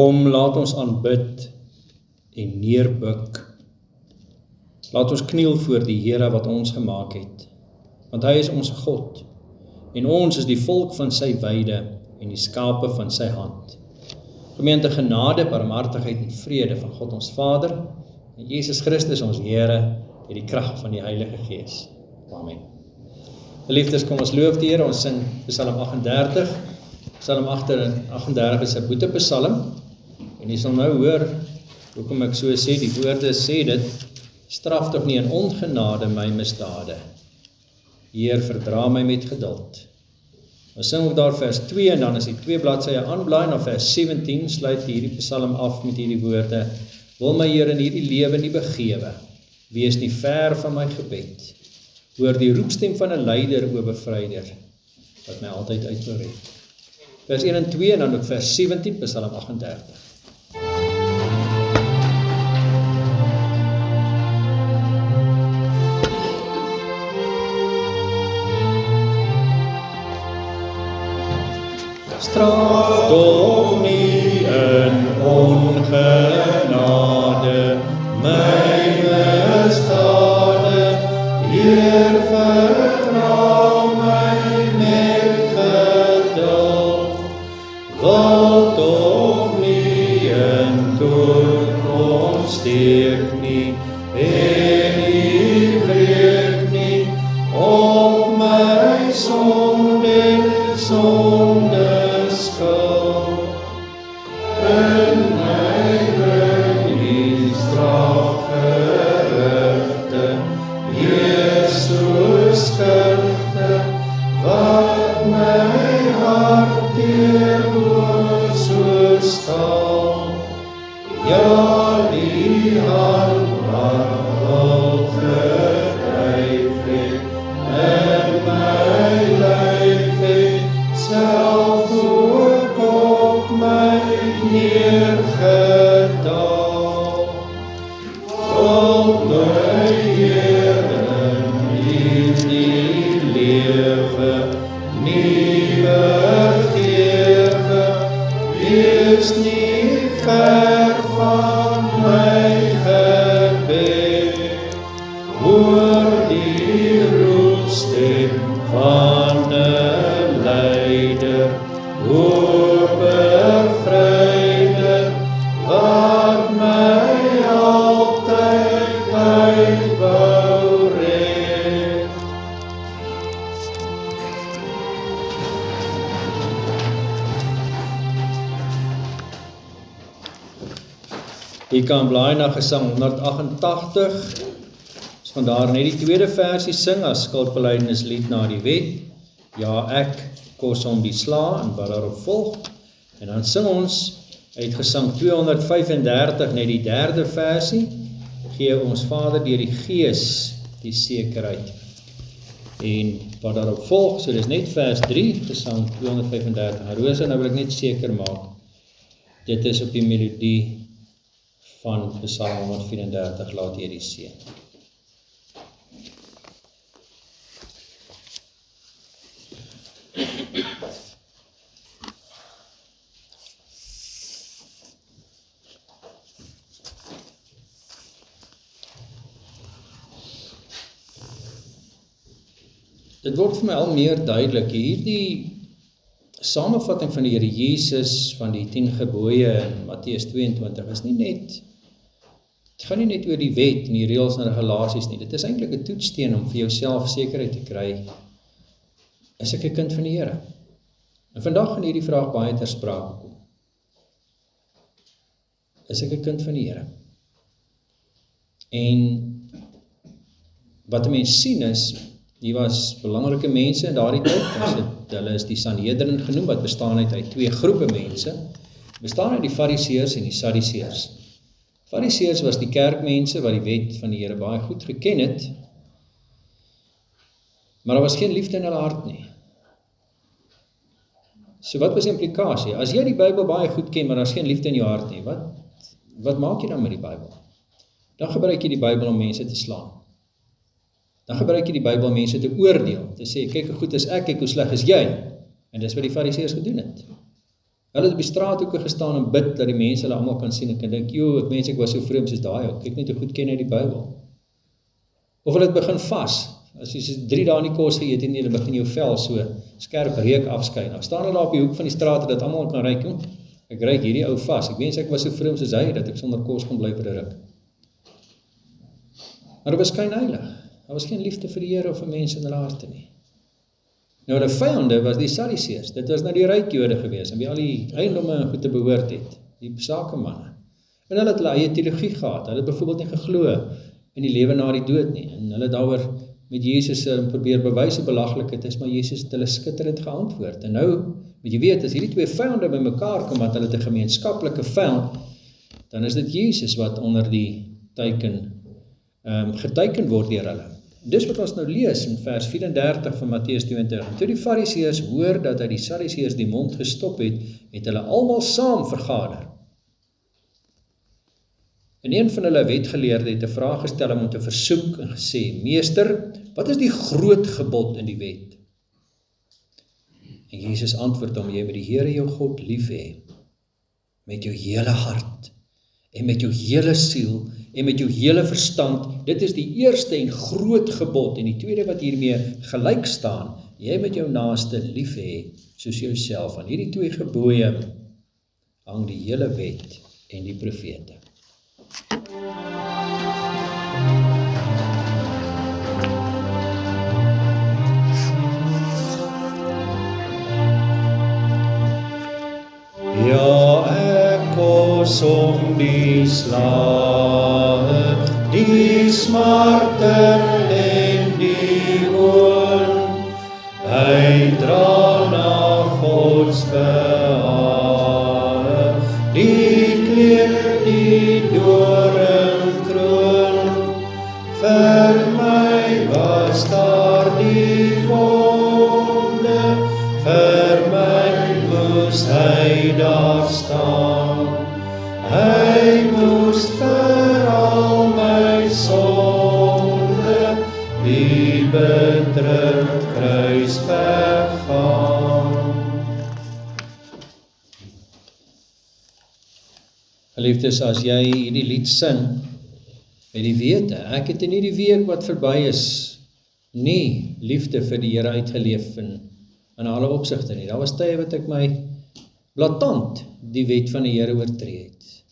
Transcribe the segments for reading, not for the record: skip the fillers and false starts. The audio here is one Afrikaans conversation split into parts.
Kom, laat ons aanbid en neerbuk. Laat ons kniel voor die Here wat ons gemaak het, want hy is ons God, en ons is die volk van sy weide en die skape van sy hand. Gemeente, genade, barmhartigheid en vrede van God ons Vader en Jesus Christus ons Here deur die krag van die Heilige Gees. Amen. Geliefdes, kom ons loof die Here, ons sing Psalm 38. Psalm 38 is 'n boetepsalm, en jy sal nou hoor hoekom ek so sê. Die woorde sê dit: straf tog nie in ongenade my misdade. Heer, verdra my met geduld. Ons sing ook daar vers 2, en dan as die 2 bladsye aanblaai, na vers 17, sluit hierdie psalm af met hierdie woorde: wil my Heer in hierdie lewe nie begewe, wees nie ver van my gebed. Hoor die roepstem van 'n leider, o bevryder, wat my altyd uit wil red. Vers 1 en 2, en dan ook vers 17, Psalm 38. Straf tog nie in ongenade my misdade, Heer, verdra my met geduld. Wil tog nie in toekoms steek nie, en nie breek nie op my sonde skuld. In my bring strafgerigte, Jesus skugte, wat my hart teerloos so staal. Ja, die hand wat al gedryf het, in my lyf het, self ook op my neergedaal. Tot my Heer in hierdie lewe, nuwe gewe, wees nie ver van my gebed. Hoor die roepstem van 'n leider, o bevryder, wat my altyd uit wou red. Jy kan blaai na Gesang 188, ons gaan daar net die tweede versie sing as skuldbelydenislied na die wet. Ja, ek kos hom die sla, en wat daarop volg. En dan sing ons uit Gesang 235 net die derde versie. Gee ons Vader deur die Gees die sekerheid. En wat daarop volg, so dis net vers 3, Gesang 235. Rosa, nou wil ek net seker maak, dit is op die melodie van Psalm 134, laat hierdie seën. Dit word vir my al meer duidelik, hierdie samevatting van die Here Jesus van die 10 gebooie in Matteus 22 is nie net, dit gaan nie net oor die wet en die reëls en regulasies nie, dit is eintlik 'n toetssteen om vir jouself sekerheid te kry, is ek 'n kind van die Here? En vandag gaan hierdie vraag baie ter sprake kom. Is ek 'n kind van die Here? En wat 'n mens sien is, hier was belangrike mense in daardie tyd, hulle is die Sanhedrin genoem, wat bestaan uit 2 groepe mense, bestaan uit die Fariseërs en die Sadduseërs. Fariseërs was die kerkmense wat die wet van die Here baie goed geken het, maar daar was geen liefde in hulle hart nie. So wat was die implikasie? As jy die Bybel baie goed ken, maar daar is geen liefde in jou hart nie, wat maak jy dan met die Bybel? Dan gebruik jy die Bybel om mense te slaan. Dan gebruik jy die Bybel om mense te oordeel, te sê, kyk hoe goed is ek, kyk hoe sleg is jy. En dis wat die Fariseërs gedoen het. Hulle het op die straathoeke gestaan en bid, dat die mense hulle almal kan sien, en kan dink, joh, ek was so vreemd soos daai, kyk net hoe goed ken hy die Bybel. Of hulle het begin vas, as jy 3 dae nie kos geëet het nie, dan begin jou vel so skerp reuk afskyn. Nou staan hulle daar op die hoek van die straat, dat almal kan ruik, ek ruik hierdie ou vas, ek wens ek was so vreemd soos hy, dat ek sonder kos kon bly vir 'n ruk. Maar dit was skynheilig, daar was geen liefde vir die Here of vir mense in hulle harte nie. Nou die vyande was die Sadduseërs, dit was nou die ryk Jode gewees, en wie al die eiendomme en goed te behoort het, die sakemanne. En hulle het hulle eie teologie gehad, hulle het byvoorbeeld nie geglo in die lewe na die dood nie, en hulle het daaroor met Jesus probeer bewys hoe belaglik het is, maar Jesus het hulle skitterend geantwoord. En nou, moet jy weet, as hierdie twee vyande by mekaar kom, want hulle het 'n gemeenskaplike vyand, dan is dit Jesus wat onder die teiken geteiken word deur hulle. Dis wat ons nou lees in vers 34 van Matteus 22. En toe die Fariseërs hoor dat hy die Sadduseërs die mond gestop het, het hulle almal saam vergader. En een van hulle wetgeleerde het 'n vraag gestel om te versoek en gesê, Meester, wat is die groot gebod in die wet? En Jesus antwoord hom, jy moet die Here jou God lief hê, met jou hele hart, en met jou hele siel, en met jou hele verstand. Dit is die eerste en groot gebod, en die tweede wat hiermee gelyk staan, jy moet jou naaste lief hê, soos jouself. Aan hierdie 2 gebooie hang die hele wet en die profete. Ja, ek kos om die slae, die smarten en die woon, hy dra na Gods behae, die kleed die doringkroon, vir my was daar die wonde, vir my moes hy daar staan, hy moes vir al my sonde, die bedrukt kruis weggaan. Geliefdes, as jy hierdie lied sing, met die wete, ek het in hierdie week wat verby is, nie liefde vir die Here uitgeleef in alle opsigte nie. Daar was tye wat ek my blaatant die wet van die Here oortree het.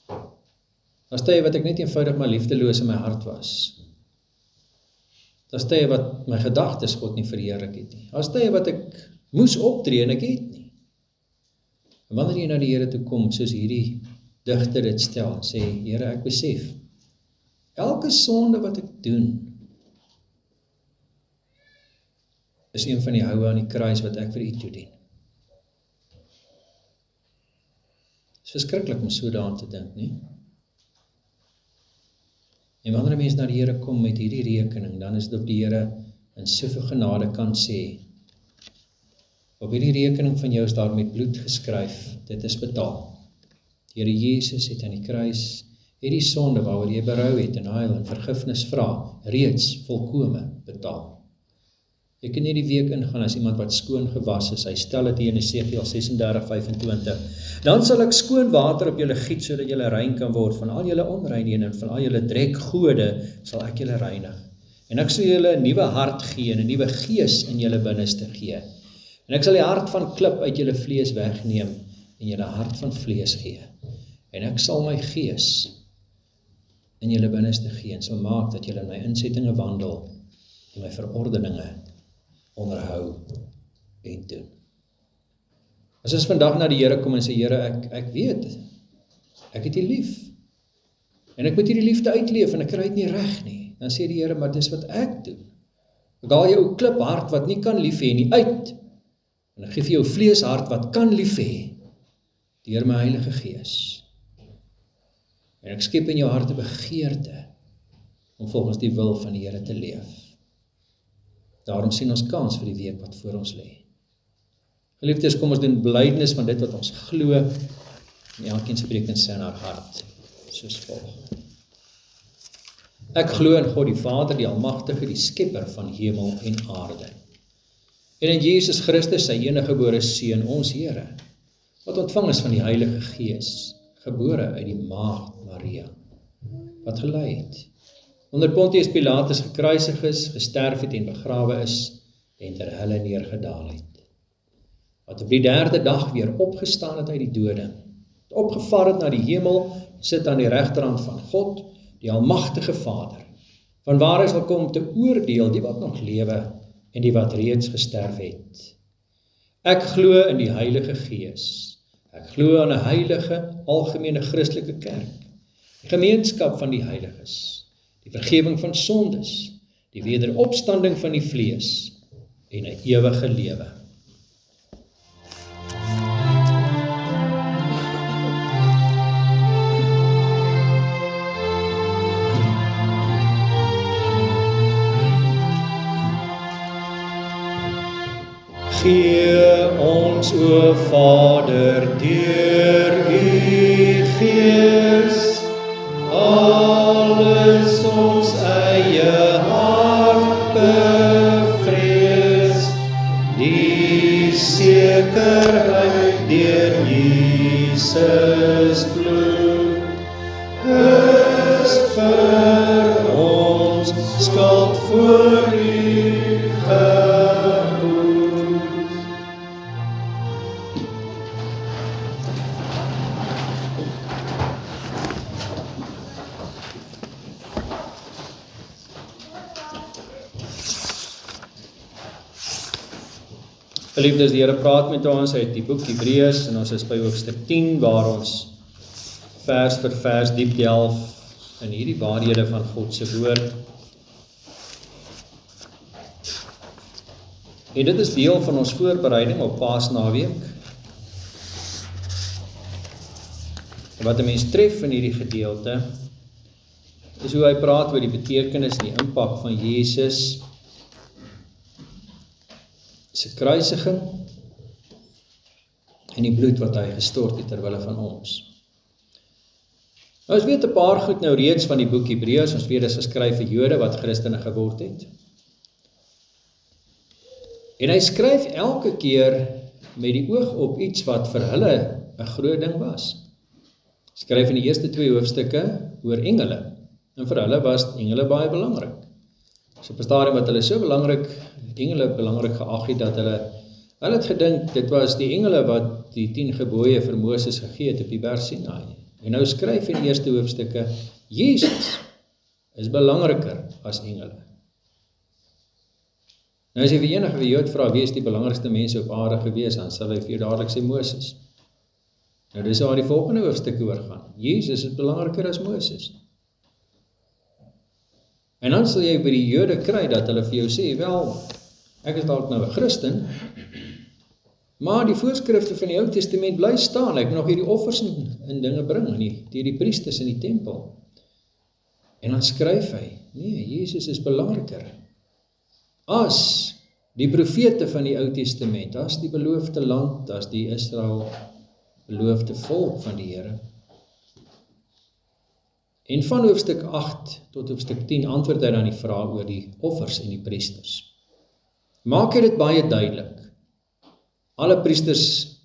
Daar was tye wat ek net eenvoudig maar liefdeloos in my hart was. Daar was tye wat my gedagtes God nie verheerlik het nie. Daar was tye wat ek moes optree en ek het nie. En wanneer jy na die Here toe kom, soos hierdie digter dit stel, sê, Here, ek besef, elke sonde wat ek doen, is een van die houe aan die kruis wat ek vir U toedien. Het is verskriklik om so daaraan te dink, nie? En wanneer 'n mens na die Here kom met hierdie rekening, dan is dit op die Here in soveel genade kan sê, op hierdie rekening van jou is daar met bloed geskryf, dit is betaal. Die Here Jesus het aan die kruis hierdie sonde waaroor jy berou het en huil en vergifnis vra, reeds volkome betaal. Jy kan nie die week ingaan as iemand wat skoon gewas is, hy stel dit hier in Esegiel 36:25. Dan sal ek skoon water op julle giet, sodat julle rein kan word, van al julle onreinhede en van al julle drekgode sal ek julle reinig. En ek sal julle 'n nuwe hart gee en 'n nuwe gees in julle binneste gee. En ek sal die hart van klip uit julle vlees wegneem en julle hart van vlees gee. En ek sal my gees in julle binneste gee en sal maak dat julle in my insettinge wandel en my verordeninge onderhou en doen. As ons vandag na die Here kom en sê, Here, ek weet, ek het U lief, en ek moet hierdie liefde uitleef, en ek kry dit nie reg nie, dan sê die Here, maar dis wat ek doen. Ek haal jou kliphart wat nie kan lief hê nie uit, en ek gee vir jou vleeshart wat kan lief hê, deur my Heilige Gees. En ek skep in jou hart 'n begeerte om volgens die wil van die Here te leef. Daarom sien ons kans vir die week wat voor ons lê. Geliefdes, kom ons doen belydenis van dit wat ons glo, en elkeen spreek in sy hart, soos volg. Ek glo in God die Vader, die Almagtige, die Skepper van hemel en aarde. En in Jesus Christus, sy eniggebore Seun, ons Here, wat ontvang is van die Heilige Gees, gebore uit die maagd Maria, wat gelei het, onder Pontius Pilatus gekruisig is, gesterf het en begrawe is, en ter helle neergedaal het, wat op die 3de dag weer opgestaan het uit die dode, opgevaar het na die hemel, sit aan die regterhand van God, die almagtige Vader, vanwaar hy sal kom te oordeel die wat nog lewe en die wat reeds gesterf het. Ek glo in die Heilige Gees. Ek glo aan 'n heilige, algemene Christelike kerk, die gemeenskap van die heiliges, die vergifnis van sondes, die wederopstanding van die vlees en 'n ewige lewe. Gee ons, o Vader, deur u Gees, alles ons eie hart bevrees, die sekerheid deur Jesus bloed, is vir ons skuld voor u Geliefdes, die Here praat met ons uit die boek Hebreërs en ons is by hoofstuk 10 waar ons vers vir vers diep delf in hierdie waarhede van God se woord. En dit is deel van ons voorbereiding op Paasnaweek. En wat 'n mens tref in hierdie gedeelte is hoe hy praat oor die betekenis en die impak van Jesus se kruisiging en die bloed wat hy gestort het ter wille van ons. Nou, ons weet 'n paar goed nou reeds van die boek Hebreërs, ons weet dit is geskryf vir Jode wat Christene geword het. En hy skryf elke keer met die oog op iets wat vir hulle 'n groot ding was. Hy skryf in die eerste 2 hoofstukke oor engele, en vir hulle was engele baie belangrik. So op 'n stadium wat hulle so belangrik, engele belangrik geag het, dat hulle het gedink, dit was die engele wat die 10 gebooie vir Moses gegee het op die berg Sinai. En nou skryf in die eerste hoofstukke, Jesus is belangriker as engele. Nou as jy vir enige Jood vra, wie is die belangrikste mense op aarde gewees, dan sal hy vir jou dadelik sê Moses. Nou dis waar die volgende hoofstukke oor gaan. Jesus is belangriker as Moses. En dan sal jy by die Jode kry dat hulle vir jou sê, wel, ek is dalk nou 'n Christen, maar die voorskrifte van die Ou Testament bly staan, ek moet nog hierdie offers en dinge bring, deur die priesters in die tempel. En dan skryf hy, nee, Jesus is belangriker as die profete van die Ou Testament, as die beloofde land, as die Israel beloofde volk van die Here. En van hoofstuk 8 tot hoofstuk 10 antwoord hy dan die vraag oor die offers en die priesters. Maak hy dit baie duidelik. Alle priesters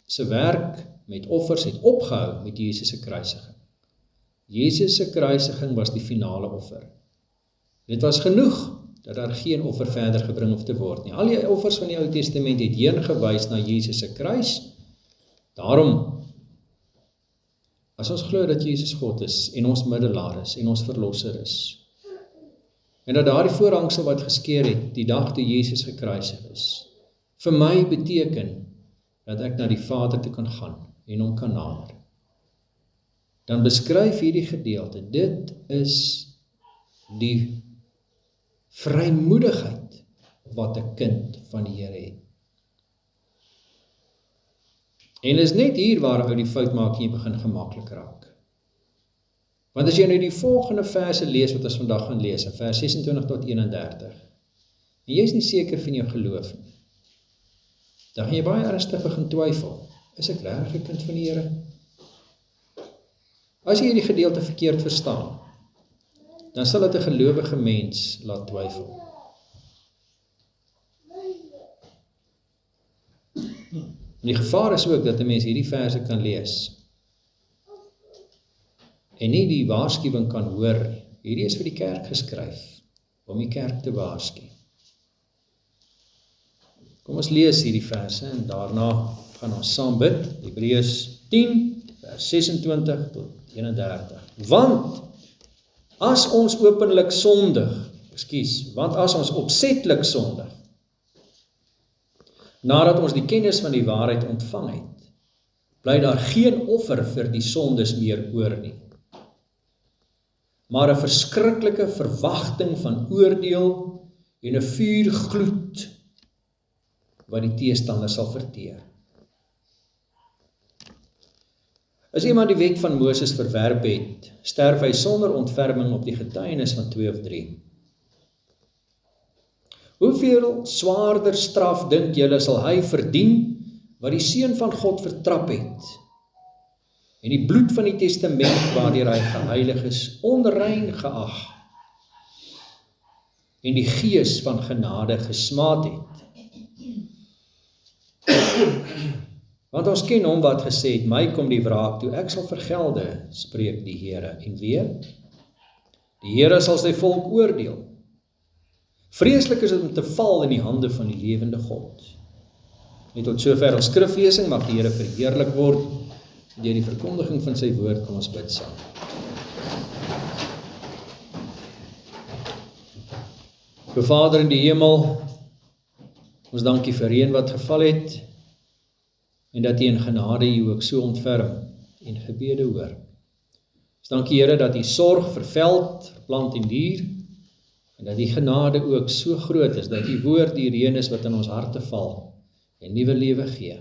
se werk met offers het opgehou met Jesus se kruisiging. Jesus se kruisiging was die finale offer. Dit was genoeg dat daar geen offer verder gebring hoef te word nie. Al die offers van die Ou Testament het heen gewys na Jesus se kruis. Daarom, as ons glo dat Jesus God is en ons middelaar is en ons verlosser is, en dat daardie voorhangsel wat geskeur het die dag toe Jesus gekruisig is, vir my beteken dat ek na die Vader toe kan gaan en hom kan nader, dan beskryf hierdie gedeelte, dit is die vrymoedigheid wat 'n kind van die Here het. En is net hier waar ou die fout maak en jy begin gemaklik raak. Want as jy nou die volgende verse lees wat ons vandag gaan lees, in vers 26 tot 31, en jy is nie seker van jou geloof nie, dan gaan jy baie ernstig begin twyfel, is ek regtig 'n kind van die Here? As jy hierdie gedeelte verkeerd verstaan, dan sal dit 'n gelowige mens laat twyfel. En die gevaar is ook dat 'n mens hierdie verse kan lees en nie die waarskuwing kan hoor nie. Hierdie is vir die kerk geskryf, om die kerk te waarsku. Kom ons lees hierdie verse en daarna gaan ons saam bid. Hebreërs 10, vers 26 tot 31. Want as ons openlik sondig, want as ons opsetlik sondig, nadat ons die kennis van die waarheid ontvang het, bly daar geen offer vir die sondes meer oor nie, maar 'n verskriklike verwagting van oordeel en 'n vuurgloed wat die teestander sal verteer. As iemand die wet van Moses verwerp het, sterf hy sonder ontferming op die getuienis van 2 of 3. Hoeveel swaarder straf dink julle sal hy verdien wat die Seun van God vertrap het en die bloed van die testament waardeur hy geheilig is onrein geag en die gees van genade gesmaad het? Want ons ken hom wat gesê het, my kom die wraak toe, ek sal vergelde, spreek die Here. En weer, die Here sal sy volk oordeel. Vreeslik is dit om te val in die hande van die lewende God. Net tot sover ons skriflesing, mag die Here verheerlik word deur die verkondiging van sy woord. Kom ons bid saam. O Vader in die hemel, ons dank U vir reën wat geval het, en dat U in genade U ook so ontferm en gebede hoor. Ons dank U Here dat U sorg vir veld, plant en dier, en dat die genade ook so groot is, dat die woord die reën is wat in ons harte val, en nuwe lewe gee.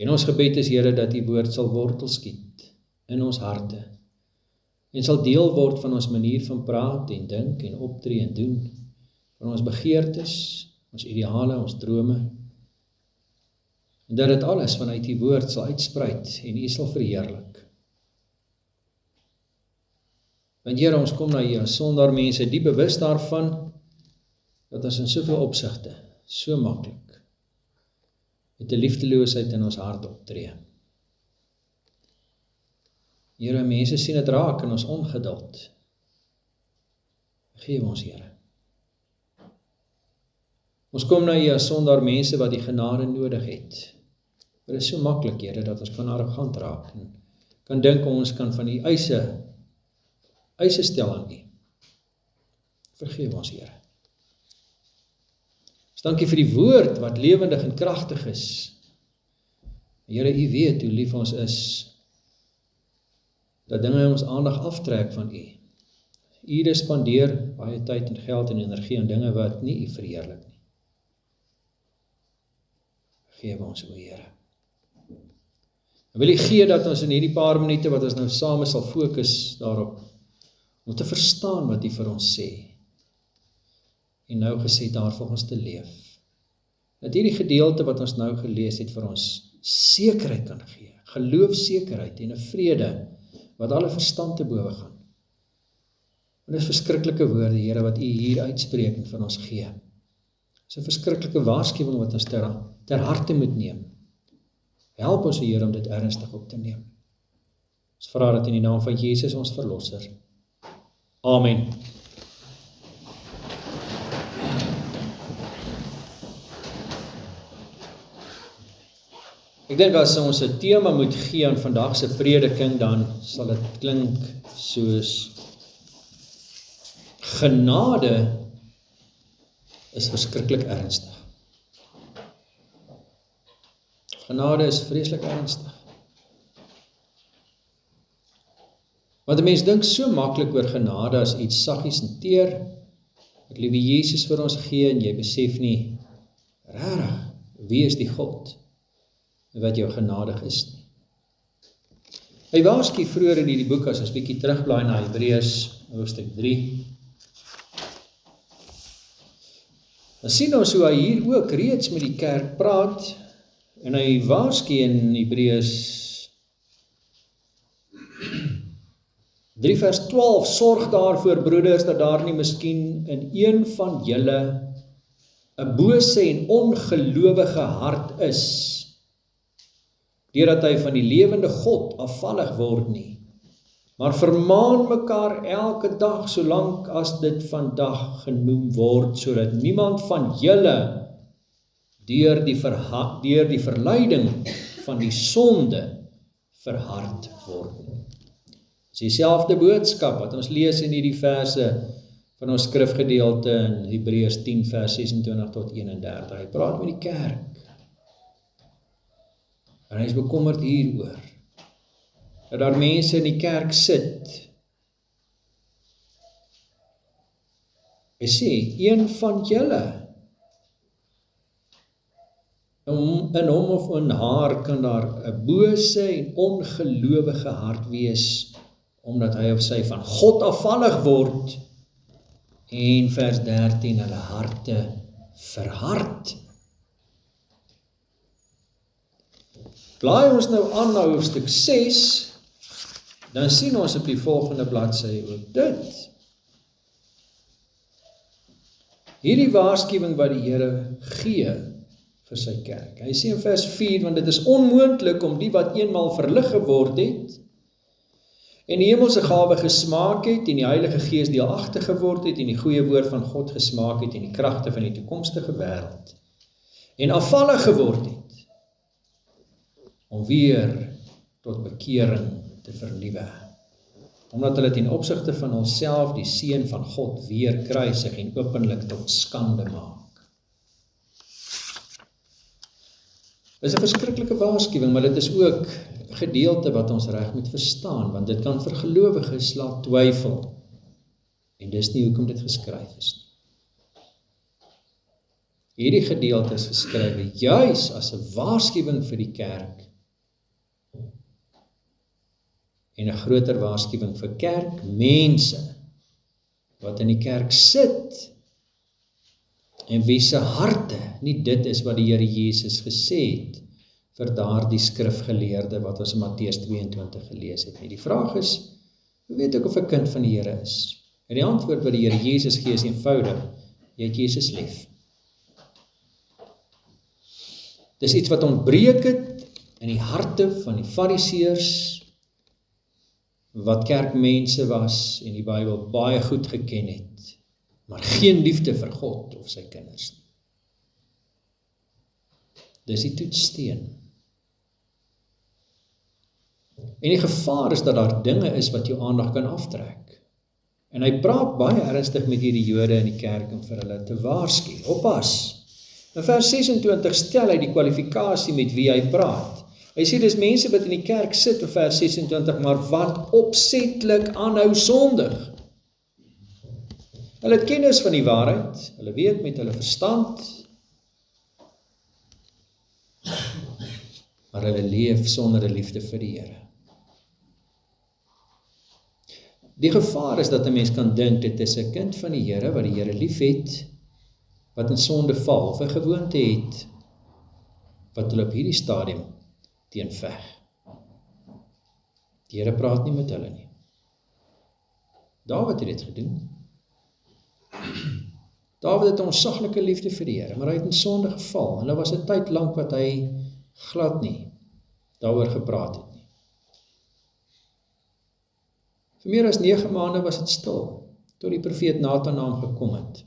En ons gebed is, Here, dat die woord sal wortel skiet in ons harte, en sal deel word van ons manier van praat en dink en optree en doen, van ons begeertes, ons ideale, ons drome, en dat dit alles vanuit die woord sal uitspruit en U sal verheerlik. Want Here, ons kom na U as sondaar mense, die bewus daarvan, dat ons in soveel opsigte, so maklik, met 'n liefdeloosheid in ons hart optree. Here, mense sien dit raak in ons ongeduld. Geef ons, Here. Ons kom na U as sondaar mense wat die genade nodig het. Maar dit is so maklik, Here, dat ons kan arrogant raak en kan dink ons kan van die eise stel aan U. Vergeef ons, Here. Ons dankie vir die woord wat lewendig en kragtig is. Here, U weet hoe lief ons is, dat dinge ons aandag aftrek van U. U spandeer baie tyd en geld en energie aan dinge wat nie U verheerlik nie. Vergeef ons, o Here. En wil U gee dat ons in hierdie paar minute wat ons nou saam sal fokus daarop, om te verstaan wat U vir ons sê, en nou gesê daarvolgens te leef. Dat hierdie gedeelte wat ons nou gelees het vir ons sekerheid kan gee, geloofsekerheid en 'n vrede wat alle verstand te bowe gaan. En dit is verskriklike woorde, Here, wat U hier uitspreek en van ons gee. Dit is 'n verskriklike waarskuwing wat ons ter harte moet neem. Help ons, Here, om dit ernstig op te neem. Ons vra dit in die naam van Jesus, ons verlosser. Amen. Ek dink as ons 'n tema moet gee aan vandag se prediking, dan sal dit klink soos genade is verskriklik ernstig. Genade is vreeslik ernstig. Want 'n mens dink so maklik oor genade as iets saggies en teer, wat liewe Jesus vir ons gee, en jy besef nie, regtig, wie is die God wat jou genadig is nie. Hy waarsku vroeër in hierdie boek, as ons bietjie terugblaai na Hebreërs hoofstuk 3, dan sien ons hoe hy hier ook reeds met die kerk praat, en hy waarsku in Hebreërs 3 vers 12, sorg daarvoor broeders, dat daar nie miskien in een van julle 'n bose en ongelowige hart is, deurdat hy van die lewende God afvallig word nie, maar vermaan mekaar elke dag, solank as dit vandag genoem word, sodat niemand van julle deur die verleiding van die sonde verhard word nie. Dis dieselfde boodskap wat ons lees in hierdie verse van ons skrifgedeelte in Hebreërs 10 vers 26 tot 31. Hy praat met die kerk. En hy is bekommerd hieroor, dat daar mense in die kerk sit. Hy sê, een van julle, in hom of in haar kan daar 'n bose en ongelowige hart wees, omdat hy of sy van God afvallig word, en vers 13, hulle harte verhard. Blaai ons nou aan na hoofstuk 6, dan sien ons op die volgende bladsy ook dit. Hierdie waarskuwing wat die Here gee vir sy kerk. Hy sê in vers 4, want dit is onmoontlik om die wat eenmaal verlig geword het, en die hemelse gawe gesmaak het, en die Heilige Gees deelagtig geword het, en die goeie woord van God gesmaak het, en die kragte van die toekomstige wêreld, en afvallig geword het, om weer tot bekering te vernuwe, omdat hulle ten opsigte van hulself die Seun van God weer kruisig en openlik tot skande maak. Dit is 'n verskriklike waarskuwing, maar dit is ook 'n gedeelte wat ons reg moet verstaan, want dit kan vir gelowiges laat twyfel, en dis nie hoekom dit geskryf is nie. Hierdie gedeelte is geskryf juis as 'n waarskuwing vir die kerk, en 'n groter waarskuwing vir kerkmense, wat in die kerk sit, en wie se harte nie dit is wat die Here Jesus gesê het, vir daardie skrifgeleerde wat ons in Matteus 22 gelees het. Die vraag is, hoe weet ek of 'n kind van die Here is? En die antwoord wat die Here Jesus gee is eenvoudig, jy het Jesus lief. Dis iets wat ontbreek het in die harte van die Fariseërs, wat kerkmense was en die Bybel baie goed geken het, maar geen liefde vir God of sy kinders nie. Dis die toetssteen. En die gevaar is dat daar dinge is wat jou aandag kan aftrek. En hy praat baie ernstig met hierdie Jode in die kerk om vir hulle te waarsku. Oppas. In vers 26 stel hy die kwalifikasie met wie hy praat. Hy sê dis mense wat in die kerk sit in vers 26, maar wat opsetlik aanhou sondig. Hulle het kennis van die waarheid, hulle weet met hulle verstand, maar hulle leef sonder 'n liefde vir die Here. Die gevaar is dat 'n mens kan dink dit is 'n kind van die Here wat die Here liefhet, wat in sonde val, of 'n gewoonte het wat hulle op hierdie stadium teen veg. Die Here praat nie met hulle nie. Dawid het dit gedoen. Dawid het 'n onsaglike liefde vir die Here, maar hy het in sonde geval, en daar was 'n tyd lank wat hy glad nie daaroor gepraat het nie. Vir meer as 9 maande was dit stil, tot die profeet Nathan na hom gekom het,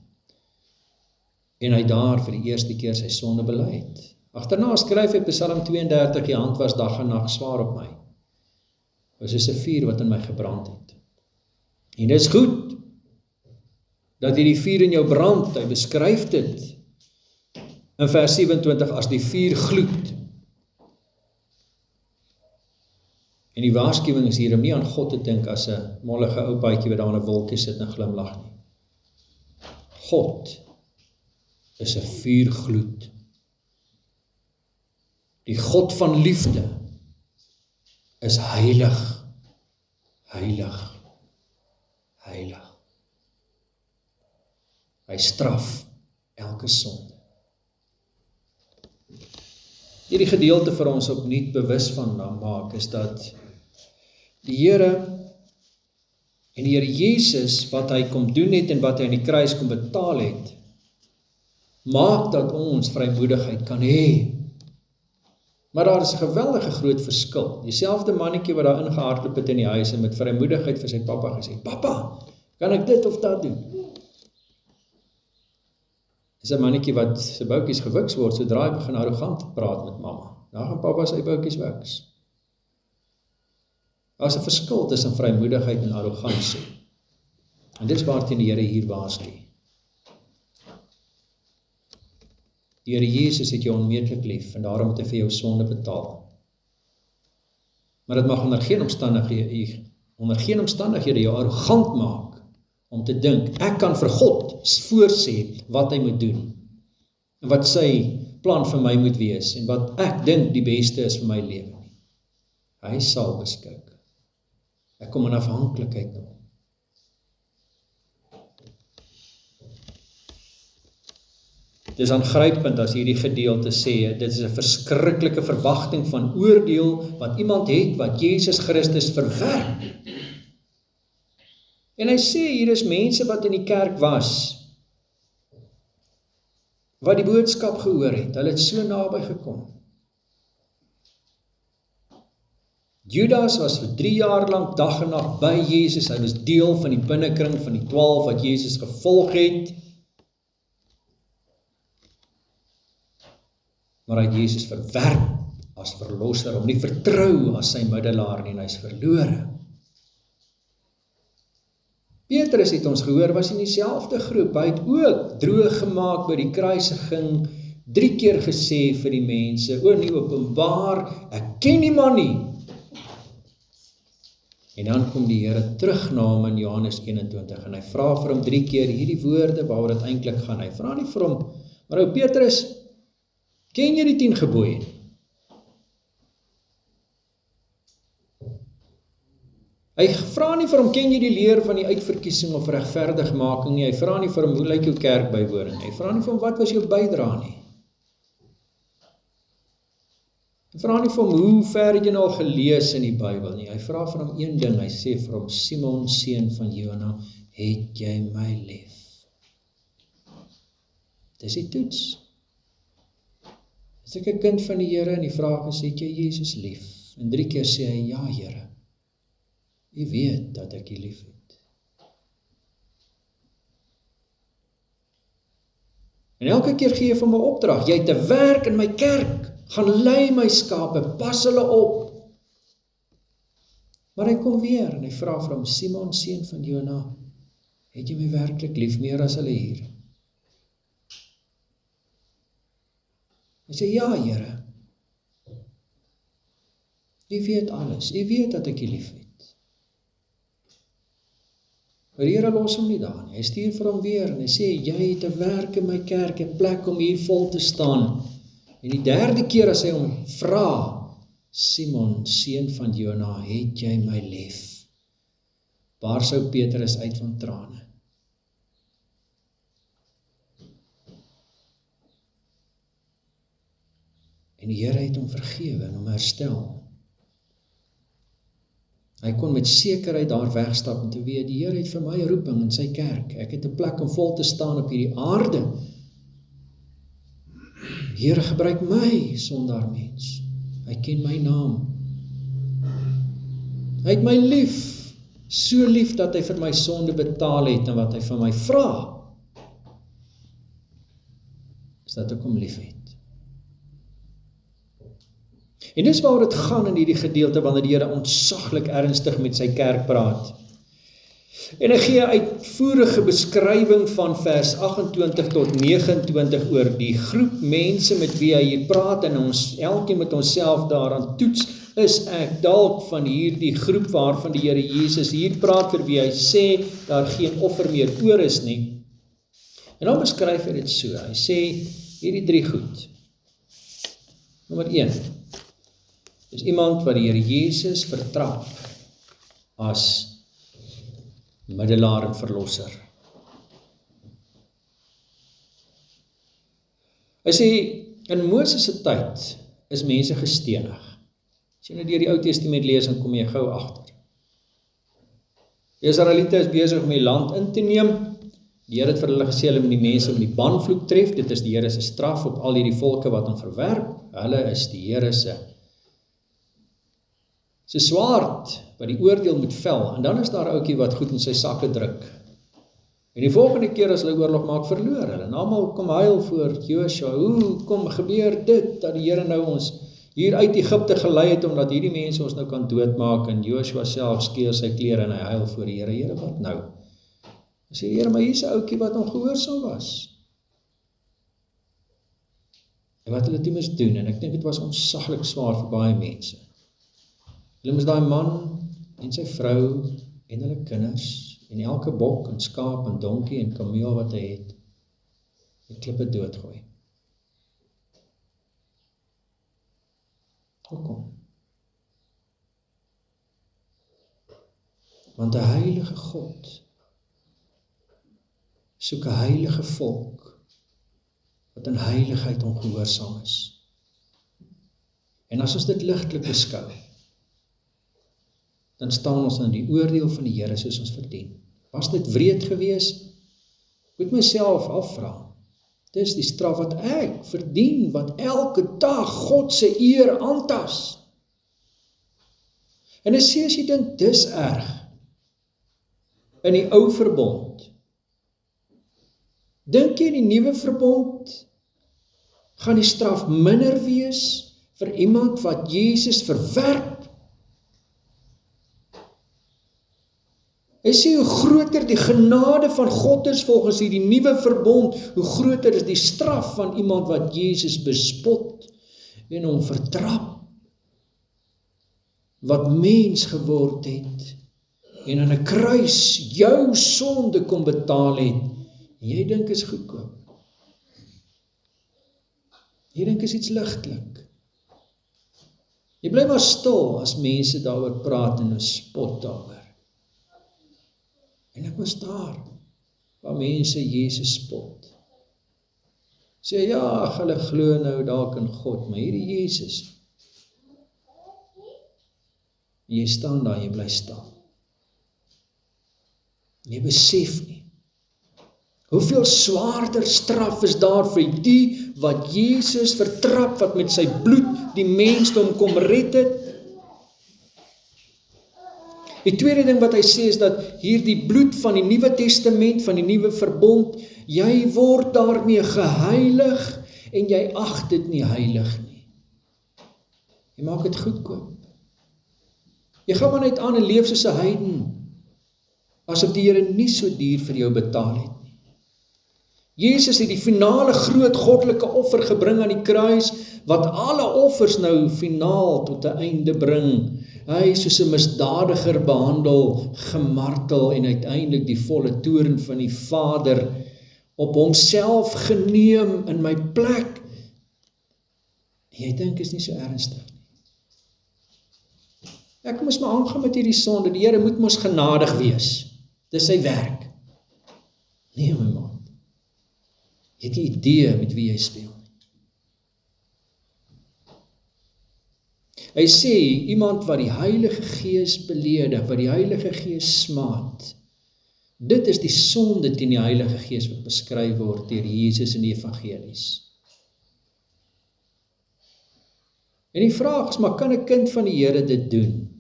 en hy daar vir die eerste keer sy sonde bely het. Agterna skryf hy Psalm 32, die hand was dag en nag swaar op my. Was soos 'n vuur wat in my gebrand het. En dit is goed, dat hierdie vuur in jou brand, hy beskryf dit, in vers 27, as die vuur gloed. En die waarskuwing is hier om nie aan God te dink as 'n mollige ou paadjie wat daar in 'n wolkie sit en glimlag nie. God is 'n vuurgloed. Die God van liefde is heilig, heilig, heilig. Hy straf elke sonde. Hierdie gedeelte vir ons opnuut bewus van maak is dat die Here en die Here Jesus wat hy kom doen het en wat hy aan die kruis kom betaal het, maak dat ons vrymoedigheid kan hê. Maar daar is 'n geweldige groot verskil. Dieselfde mannetjie wat daar ingehardloop het in die huis en met vrymoedigheid vir sy pappa gesê, "Pappa, kan ek dit of dat doen?" Is 'n mannetjie wat sy boutjies gewiks word, sodra hy begin arrogant praat met mamma. Dan gaan pappa sy boutjies wiks. Daar is 'n verskil tussen vrymoedigheid en arrogansie. En dis waarteen die Here hier waarsku. Die Here Jesus het jou onmeetlik lief en daarom het hy vir jou sonde betaal. Maar dit mag onder geen omstandighede jou arrogant maak om te dink, ek kan vir God voorsê wat hy moet doen en wat sy plan vir my moet wees en wat ek dink die beste is vir my lewe. Hy sal beskik. Ek kom in afhanklikheid na hom. Dit is aangrypend as hierdie gedeelte sê, dit is 'n verskriklike verwagting van oordeel wat iemand het wat Jesus Christus verwerp. En hy sê, hier is mense wat in die kerk was, wat die boodskap gehoor het, hulle het so naby gekom. Judas was vir 3 jaar lank dag en nag by Jesus, hy was deel van die binnekring van die 12 wat Jesus gevolg het, maar hy het Jesus verwerp as verlosser, hom nie vertrou as sy middelaar nie, en hy is verlore. Petrus het ons gehoor, was in dieselfde groep, hy het ook droog gemaak by die kruisiging, 3 keer gesê vir die mense, o nie openbaar, ek ken die man nie. En dan kom die Here terug na hom in Johannes 21, en hy vra vir hom 3 keer hierdie woorde, waaroor dit eintlik gaan. Hy vra nie vir hom, maar ou Petrus, ken jy die 10 gebooie? Hy vra nie vir hom, ken jy die leer van die uitverkiesing of regverdigmaking nie, hy vra nie vir hom, hoe lyk jou kerkbywoning, hy vra nie vir hom, wat was jou bydrae nie. Hy vra nie vir hom, hoe ver het jy nou al gelees in die Bybel nie, hy vra vir hom een ding, hy sê vir hom, Simon, seun van Jona, het jy my lief? Dis die toets. As ek 'n kind van die Here en die vraag is, het jy Jesus lief? En 3 keer sê hy, ja Here, U weet dat ek U lief het. En elke keer gee hy vir my opdrag, jy het 'n werk in my kerk, gaan lei my skape, pas hulle op. Maar hy kom weer en hy vra vir hom, Simon, seun van Jona, het jy my werklik lief meer as hulle hier? Hy sê, ja Here, U weet alles, U weet dat ek U lief het. Maar die Here los hom nie daar nie, hy stuur vir hom weer en hy sê, jy het 'n werk in my kerk, 'n plek om hier vol te staan. En die 3de keer as hy hom vra, Simon, seun van Jona, het jy my lief? Waar sou Petrus uit van trane? En die Here het hom vergewe en hom herstel. Hy kon met sekerheid daar wegstap en te weet, die Here het vir my 'n roeping in sy kerk. Ek het 'n plek om vol te staan op hierdie aarde. Die Here gebruik my, sondaar mens. Hy ken my naam. Hy het my lief, so lief dat hy vir my sonde betaal het en wat hy van my vra, is dat ek hom lief het. En dis waar dit gaan in hierdie gedeelte, wanneer die Here ontsaglik ernstig met sy kerk praat. En hy gee 'n uitvoerige beskrywing van vers 28 tot 29 oor die groep mense met wie hy hier praat, en ons elkeen met onsself daaraan toets, is ek dalk van hierdie groep waarvan die Here Jesus hier praat, vir wie hy sê, daar geen offer meer oor is nie. En dan beskryf hy dit so, hy sê, hierdie 3 goed. Nommer 1, is iemand wat die Here Jesus vertrap as middelaar en verlosser. Hy sê, in Moses se tyd is mense gestenig. As jy nou deur die Ou Testament lees, dan kom jy gou agter. Die Israeliete is besig om die land in te neem, Die Here het vir hulle gesê, hulle moet die mense met die banvloek tref, dit is die Here se straf op al hierdie volke wat hom verwerp, hulle is die Here se swaard, wat die oordeel moet vel, en dan is daar ouetjie wat goed in sy sakke druk. En die volgende keer as hulle oorlog maak, verloor hulle, en almal kom huil voor Joshua, hoe kom gebeur dit, dat die Here nou ons hier uit Egipte gelei het, omdat hierdie mense ons nou kan doodmaak, en Joshua self skeur sy klere en hy huil voor die Here, Here, wat nou? Hy sê, Here, maar hier is 'n ouetjie wat ongehoorsaam was. En wat hulle toe moes doen, en ek dink dit was ontsaglik swaar vir baie mense. Hulle moes daai man en sy vrou en hulle kinders, en elke bok en skaap en donkie en kameel wat hy het, die klippe doodgooi. Hoekom? Want 'n heilige God soek 'n heilige volk wat in heiligheid ongehoorsaam is. En as ons dit ligtelik beskou, dan staan ons in die oordeel van die Here soos ons verdien. Was dit wreed gewees? Ek moet myself afvra. Dis die straf wat ek verdien, wat elke dag God se eer aantas. En as jy dink, dis erg. In die ou verbond. Dink jy in die nuwe verbond gaan die straf minder wees vir iemand wat Jesus verwerp? Hy sê, hoe groter die genade van God is volgens die nuwe verbond, hoe groter is die straf van iemand wat Jesus bespot en hom vertrap, wat mens geword het, en aan 'n kruis jou sonde kom betaal het, en jy dink is goedkoop. Jy dink is iets ligtelik. Jy bly maar stil as mense daaroor praat en spot daaroor. En ek was daar, waar mense Jesus spot. Sê, ja, hulle glo nou dalk in God, maar hierdie Jesus, jy staan daar, jy bly staan. Jy besef nie, hoeveel swaarder straf is daar vir die wat Jesus vertrap, wat met sy bloed die mensdom kom red het. Die tweede ding wat hy sê is dat hierdie bloed van die Nuwe Testament, van die Nuwe Verbond, jy word daarmee geheilig en jy ag dit nie heilig nie. Jy maak dit goedkoop. Jy gaan maar net aan en leef soos 'n heiden, asof die Here nie so duur vir jou betaal het nie. Jesus het die finale groot goddelike offer gebring aan die kruis, wat alle offers nou finaal tot 'n einde bring. Hy is soos 'n misdadiger behandel, gemartel en uiteindelik die volle toorn van die Vader op homself geneem in my plek. En jy dink is nie so ernstig nie. Ek moes maar aangaan met hierdie sonde, die Here moet mos genadig wees. Dis sy werk. Nee my maat, jy het nie idee met wie jy speel. Hy sê, iemand wat die Heilige Gees beledig, wat die Heilige Gees smaad, dit is die sonde teen die Heilige Gees wat beskryf word deur Jesus in die evangelies. En die vraag is, maar kan 'n kind van die Here dit doen?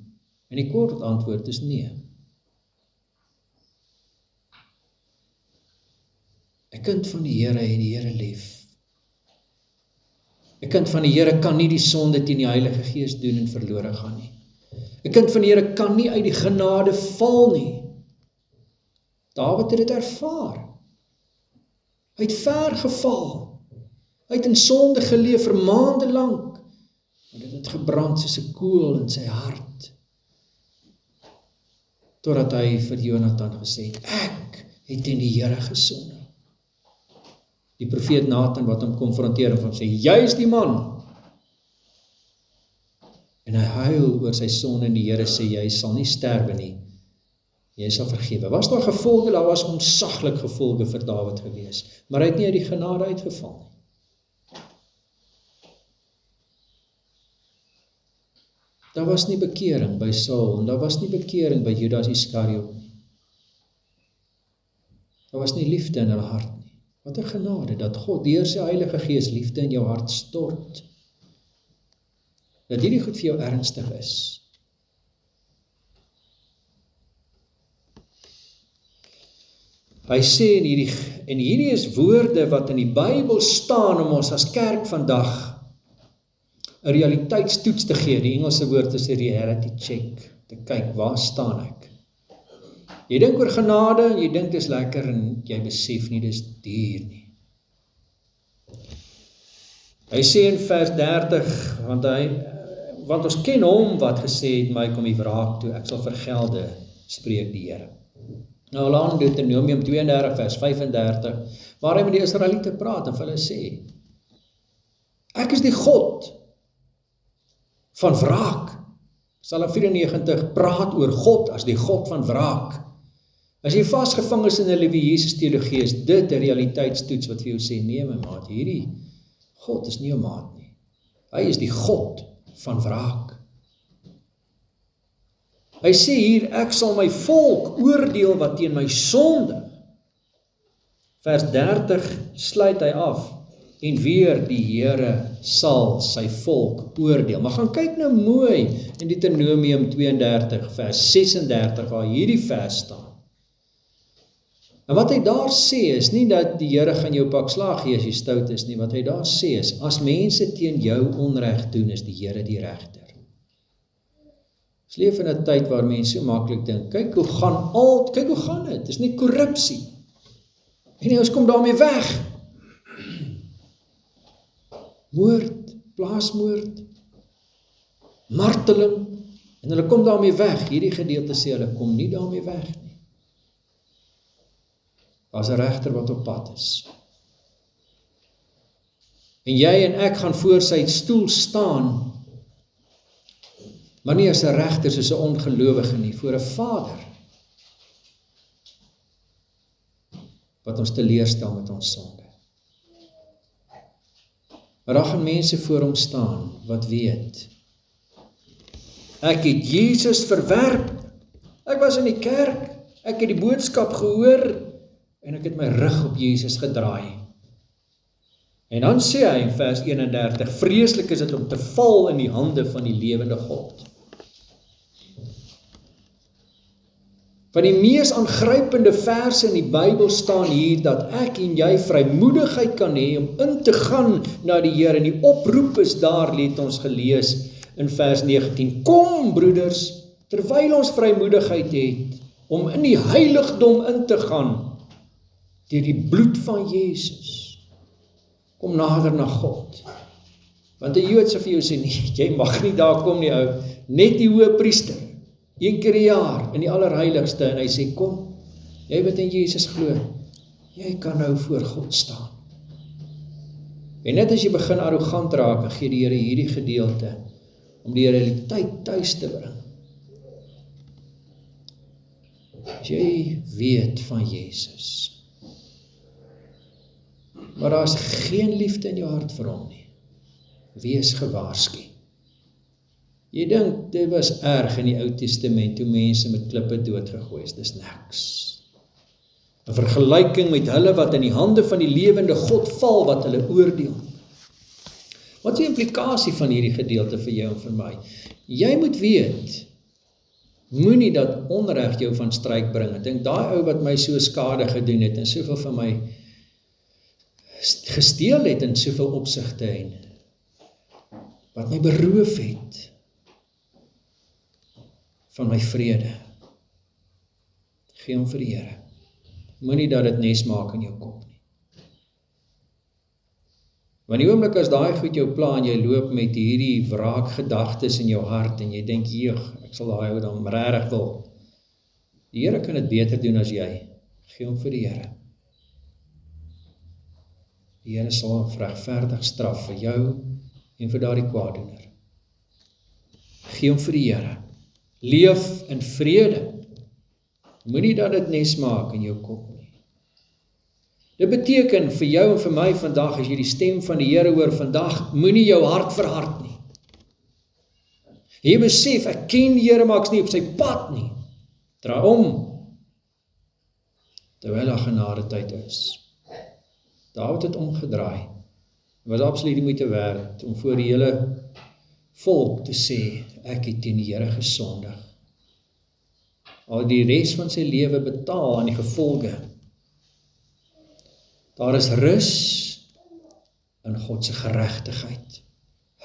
En die kort antwoord is nee. 'n kind van die Here het die Here lief. 'n kind van die Here kan nie die sonde teen die Heilige Gees doen en verlore gaan nie. 'n kind van die Here kan nie uit die genade val nie. Dawid het dit ervaar. Hy het ver geval. Hy het in sonde geleef vir maande lank. En dit het gebrand soos 'n kool in sy hart. Totdat hy vir Jonathan gesê het, ek het teen die Here gesonde. Die profeet Nathan wat hom konfronteer en sê, jy is die man. En hy huil oor sy sonde en die Here sê, jy sal nie sterwe nie. Jy sal vergewe. Was daar gevolge? Daar was ontsaglik gevolge vir Dawid gewees. Maar hy het nie uit die genade uitgeval nie. Daar was nie bekering by Saul en daar was nie bekering by Judas Iskariot nie. Daar was nie liefde in hulle hart nie. Wat 'n genade, dat God deur sy Heilige Gees liefde in jou hart stort. Dat hierdie goed vir jou ernstig is. Hy sê en hierdie is woorde wat in die Bybel staan om ons as kerk vandag 'n realiteitstoets te gee. Die Engelse woord is 'n reality check. Te kyk, waar staan ek? Jy dink oor genade en jy dink dis lekker en jy besef nie dis duur nie. Hy sê in vers 30, want ons ken hom wat gesê het, my kom die wraak toe, ek sal vergelde, spreek die Here. Nou laat Deuteronomium 32 vers 35, waar hy met die Israeliete praat en vir hulle sê, ek is die God van wraak. Psalm 94 praat oor God as die God van wraak. As jy vasgevang is in 'n liewe Jesus teologie, is dit 'n realiteitstoets wat vir jou sê, nee my maat, hierdie God is nie jou maat nie. Hy is die God van wraak. Hy sê hier, ek sal my volk oordeel wat teen my sondig. Vers 30 sluit hy af, en weer die Here sal sy volk oordeel. Maar gaan kyk nou mooi in Deuteronomium 32 vers 36 waar hierdie vers staan. En wat hy daar sê is nie dat die Here gaan jou pak slaag gee as jy stout is nie. Wat hy daar sê is, as mense teen jou onreg doen, is die Here die regter. Ons leef in 'n tyd waar mense so maklik dink, kyk hoe gaan dit? Dis nie korrupsie. En ons kom daarmee weg. Moord, plaasmoord, marteling, en hulle kom daarmee weg. Hierdie gedeelte sê hulle kom nie daarmee weg nie. Daar's 'n regter wat op pad is. En jy en ek gaan voor sy stoel staan, maar nie as 'n regter soos 'n ongelowige nie, voor 'n Vader wat ons teleurstel met ons sonde. Maar daar gaan mense voor hom staan wat weet, ek het Jesus verwerp, ek was in die kerk, ek het die boodskap gehoor, en ek het my rug op Jesus gedraai. En dan sê hy in vers 31, vreeslik is dit om te val in die hande van die lewende God. Van die mees aangrypende verse in die Bybel staan hier, dat ek en jy vrymoedigheid kan hê om in te gaan na die Here. En die oproep is daar, het ons gelees in vers 19, kom broeders, terwyl ons vrymoedigheid het, om in die heiligdom in te gaan, deur die bloed van Jesus, kom nader na God. Want die Jood sal vir jou sê, nee, jy mag nie daar kom nie, ou, net die hoëpriester, 1 keer 'n jaar, in die allerheiligste, en hy sê, kom, jy wat in Jesus glo, jy kan nou voor God staan. En net as jy begin arrogant raak, gee die Here hierdie gedeelte, om die realiteit tuis te bring. As jy weet van Jesus, maar daar is geen liefde in jou hart vir hom nie, wees gewaarsku. Jy dink, dit was erg in die Ou Testament, toe mense met klippe doodgegooi is, dis niks. 'n vergelyking met hulle wat in die hande van die lewende God val, wat hulle oordeel. Wat is die implikasie van hierdie gedeelte vir jou en vir my? Jy moet weet, moenie dat onreg jou van stryk bring. Ek dink, daai ou wat my so skade gedoen het, en soveel van my gesteel het in soveel opsigte, en wat my beroof het van my vrede. Gee hom vir die Here. Moenie dat dit nes maak in jou kop nie. Want die oomblik as daai goed jou pla en jy loop met hierdie wraakgedagtes in jou hart en jy dink, ek sal daai ou dan regtig wil. Die Here kan dit beter doen as jy. Gee hom vir die Here. Die Here sal hom regverdig straf vir jou en vir daardie kwaaddoener. Gee hom vir die Here. Leef in vrede. Moenie dat dit nes maak in jou kop nie. Dit beteken vir jou en vir my vandag, as jy die stem van die Here hoor vandag, moenie jou hart verhard nie. Jy besef, ek ken die Here, maar ek's nie op sy pad nie. Draai om. terwyl daar genadetyd is. Dawid het omgedraai. Dit was absoluut die moeite werd om voor die hele volk te sê, ek het teen die Here gesondig. Al die res van sy lewe betaal aan die gevolge. Daar is rus in God se geregtigheid.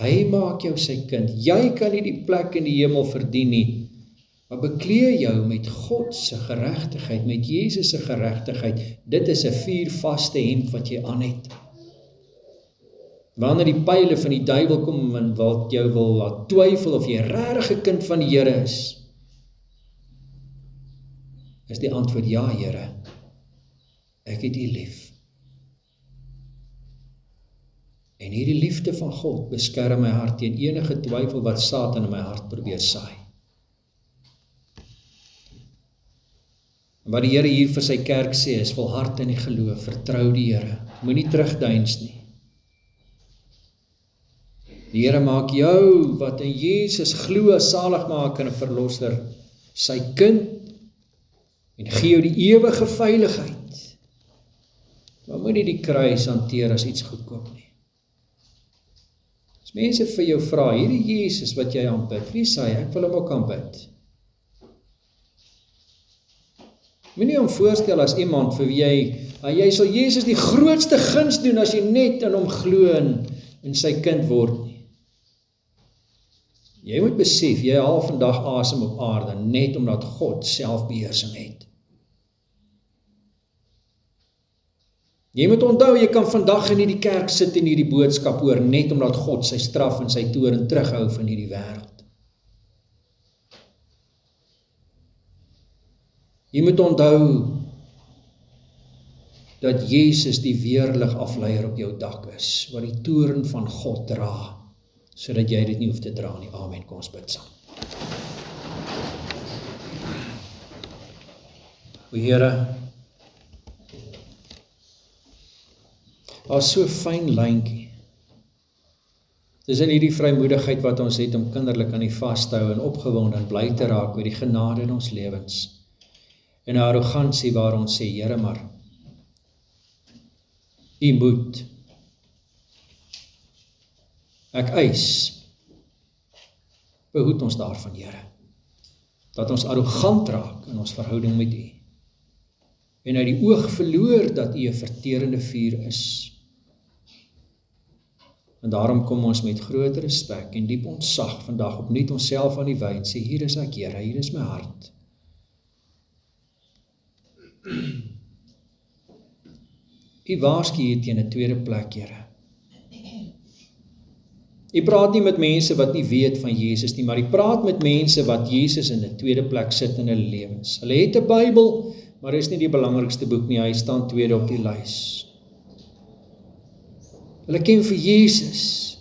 Hy maak jou sy kind. Jy kan nie die plek in die hemel verdien nie, maar bekleë jou met God se geregtigheid, met Jesus se geregtigheid. Dit is 'n vuurvaste hemp wat jy aan het. Wanneer die pyle van die duiwel kom en wat jou wil laat twyfel of jy regtig 'n kind van die Here is die antwoord ja, Here, ek het U lief. En hierdie liefde van God beskerm my hart teen enige twyfel wat Satan in my hart probeer saai. En wat die Here hier vir sy kerk sê is volhard in die geloof, vertrou die Here, moenie terugdeins nie. Die Here maak jou wat in Jesus glo as saligmaker en verlosser, sy kind, en gee jou die ewige veiligheid. Maar moenie die kruis hanteer as iets goedkoop nie. As mense vir jou vra, hierdie Jesus wat jy aanbid, wie sê hy? Ek wil hom ook aanbid. Moenie hom voorstel as iemand vir wie jy sal Jesus die grootste guns doen as jy net in hom glo en sy kind word nie. Jy moet besef, jy haal vandag asem op aarde, net omdat God selfbeheersing het. Jy moet onthou, jy kan vandag in hierdie kerk sit en hierdie boodskap hoor, net omdat God sy straf en sy toorn terughou van hierdie wêreld. Jy moet onthou, dat Jesus die weerlig afleier op jou dak is, wat die toorn van God dra, sodat jy dit nie hoef te dra nie. Amen, kom ons bid saam. O Here, daar is so fyn lyntjie. Dis in hierdie vrymoedigheid wat ons het om kinderlik aan U vas te hou en opgewonde en bly te raak oor die genade in ons lewens. En 'n arrogansie waar ons sê, Here, maar U moet. Ek eis, behoed ons daarvan, Here, dat ons arrogant raak in ons verhouding met U, en uit die oog verloor dat U 'n verterende vuur is. En daarom kom ons met groot respek en diep ontzag vandag opnuut onsself aan U wy en sê, hier is ek, Here, hier is my hart. U waarsku hier teen 'n tweede plek, Here. U praat nie met mense wat nie weet van Jesus nie, maar U praat met mense wat Jesus in 'n tweede plek sit in hulle lewens. Hulle het 'n Bybel, maar is nie die belangrikste boek nie, hy staan tweede op die lys. Hulle ken vir Jesus,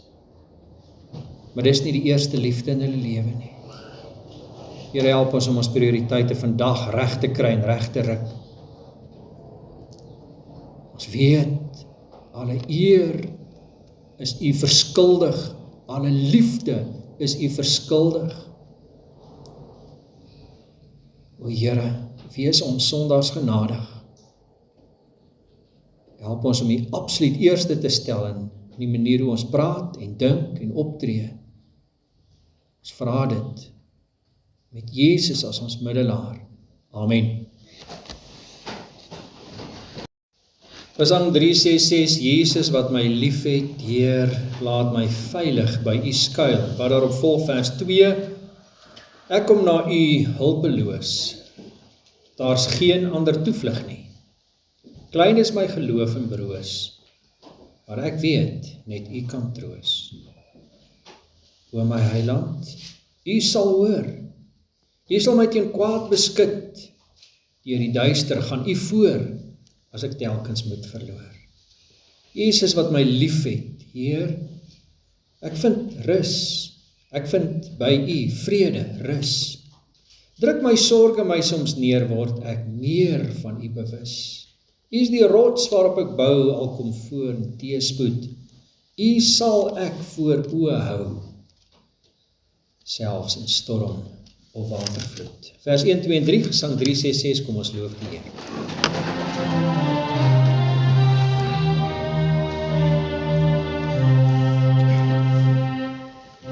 maar dis nie die eerste liefde in hulle lewe nie. Here, help ons om ons prioriteite vandag reg te kry en reg te ruk. Ons weet, alle eer is U verskuldig, alle liefde is U verskuldig. O Here, wees ons sondaars genadig. Help ons om U absoluut eerste te stel in die manier hoe ons praat en dink en optree. Ons vra dit met Jesus as ons middelaar. Amen. Psalm 3:6, Jesus wat my lief het, Heer, laat my veilig by U skuil. Wat daarop volg vers 2, ek kom na U hulpeloos. Daar's geen ander toevlug nie. Klein is my geloof en broos, maar ek weet, net U kan troos. O my Heiland, U sal hoor. U sal my teen kwaad beskut. Deur die duister gaan U voor, as ek telkens moet verloor. Jesus wat my lief het, Heer, ek vind rus, ek vind by U vrede, rus. Druk my sorge my soms neer, word ek meer van U bewus. U is die rots waarop ek bou, al kom voor teëspoed. U sal ek voor oë hou, selfs in storm of watervloed. Vers 1, 2 en 3, Gesang 366, kom ons loof die Here.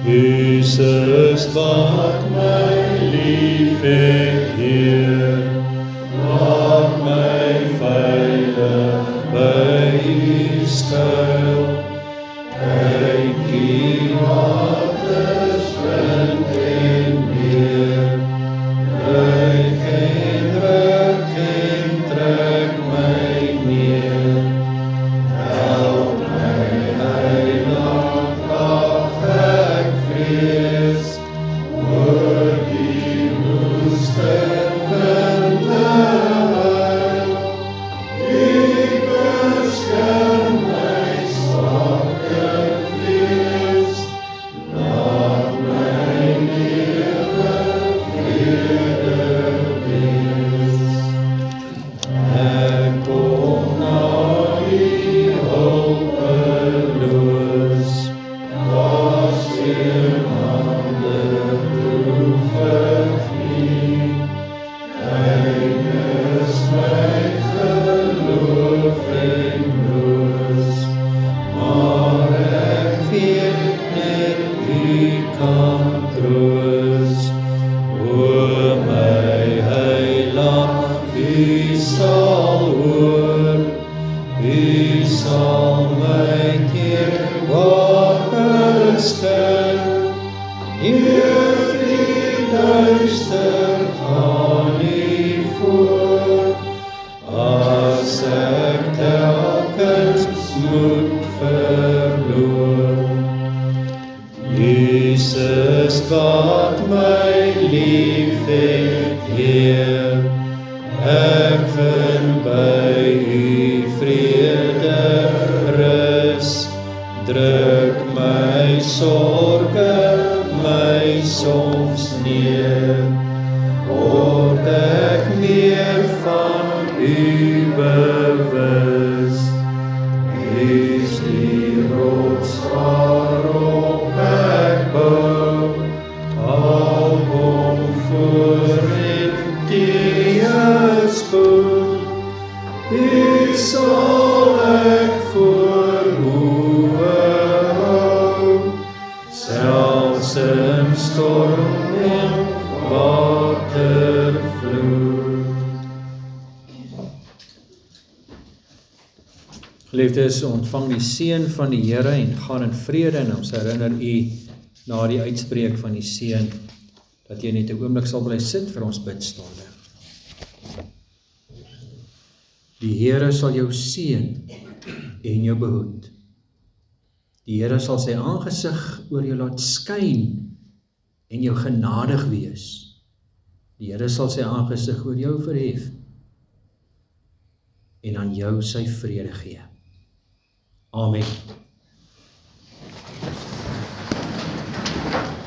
Jesus, wat my lief het, Heer, laat my veilig by U skuil. Kyk die waters wind en weer, ruik en ruk en trek my neer. Help my heilig, ag ek vrees, oor die woestyn winde huil. U beskerm my swakke vlees, laat my lewe vrede wees. Ek kom na U hulpeloos, was in hande droevig nie. Tydes my geloof en loos, maar ek weet net U kan troos. O my Heiland, U sal hoor, U sal my teen water skel. Deur die duister gaan U voor, as ek telkens moed verloor. Jesus, wat my lief het, Heer, ek vind by U vrede rus. Druk my sorge, my soms neer, word ek meer van U bewus. U is die rots waarop ek bou, al kom voor en teëspoed. U sal ek voor oë hou, selfs in storm en watervloed. Geliefdes, ontvang die seën van die Here en gaan in vrede, en ons herinner U na die uitspreek van die seën, dat jy net 'n oomblik sal bly sit vir ons bidstonde. Die Here sal jou seën en jou behoed. Die Here sal sy aangesig oor jou laat skyn en jou genadig wees. Die Here sal sy aangesig oor jou verhef en aan jou sy vrede gee. Amen.